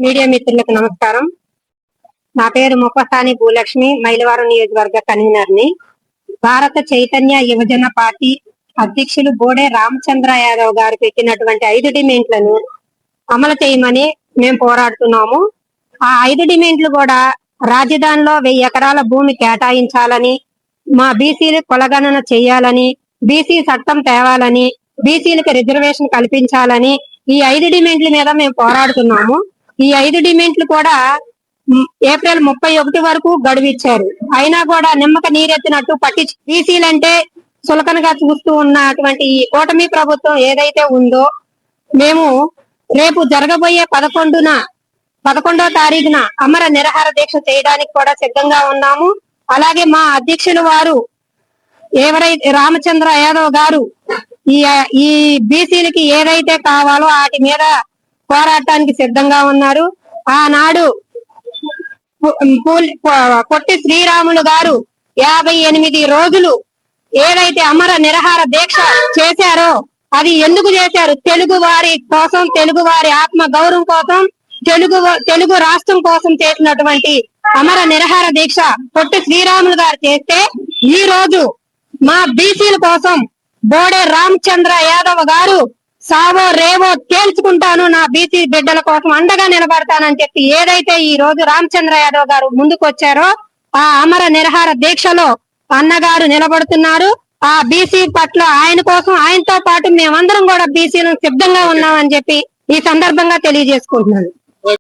Media మిత్రులకు నమస్కారం. నా పేరు ముప్పసాని భూలక్ష్మి, మైలవరం నియోజకవర్గ కన్వీనర్ ని. భారత చైతన్య యువజన పార్టీ అధ్యక్షులు బోడే రామచంద్ర యాదవ్ గారు పెట్టినటువంటి 5 డిమాండ్లను అమలు చేయమని మేము పోరాడుతున్నాము. ఆ 5 డిమాండ్లు కూడా రాజధానిలో 1000 ఎకరాల భూమి కేటాయించాలని, మా బీసీలు కులగణన చేయాలని, బీసీ చట్టం తేవాలని, బీసీలకు రిజర్వేషన్ కల్పించాలని ఈ 5 డిమాండ్ల మీద మేము పోరాడుతున్నాము. ఈ 5 డిమాండ్లు కూడా ఏప్రిల్ 31 వరకు గడువు ఇచ్చారు. అయినా కూడా నిమ్మక నీరెత్తినట్టు పట్టించు. బీసీలంటే చులకనగా చూస్తూ ఉన్నటువంటి ఈ కూటమి ప్రభుత్వం ఏదైతే ఉందో, మేము రేపు జరగబోయే 11వ తారీఖున అమర నిరాహార దీక్ష చేయడానికి కూడా సిద్ధంగా ఉన్నాము. అలాగే మా అధ్యక్షుల వారు ఎవరైతే రామచంద్ర యాదవ్ గారు ఈ బీసీలకి ఏదైతే కావాలో వాటి మీద పోరాటానికి సిద్ధంగా ఉన్నారు. ఆనాడు పొట్టి శ్రీరాములు గారు 58 రోజులు ఏదైతే అమర నిరాహార దీక్ష చేశారో అది ఎందుకు చేశారు? తెలుగు వారి కోసం, తెలుగు వారి ఆత్మ గౌరవం కోసం, తెలుగు రాష్ట్రం కోసం చేసినటువంటి అమర నిరాహార దీక్ష పొట్టి శ్రీరాములు గారు చేస్తే, ఈ రోజు మా బీసీల కోసం బోడే రామచంద్ర యాదవ్ గారు సావో రేవో తేల్చుకుంటాను, నా బీసీ బిడ్డల కోసం అండగా నిలబడతానని చెప్పి ఏదైతే ఈ రోజు రామచంద్ర యాదవ్ గారు ముందుకు వచ్చారో ఆ అమర నిరాహార దీక్షలో అన్నగారు నిలబడుతున్నారు. ఆ బీసీ పట్ల ఆయన కోసం, ఆయనతో పాటు మేమందరం కూడా బీసీలను సిద్ధంగా ఉన్నామని చెప్పి ఈ సందర్భంగా తెలియజేసుకుంటున్నాను.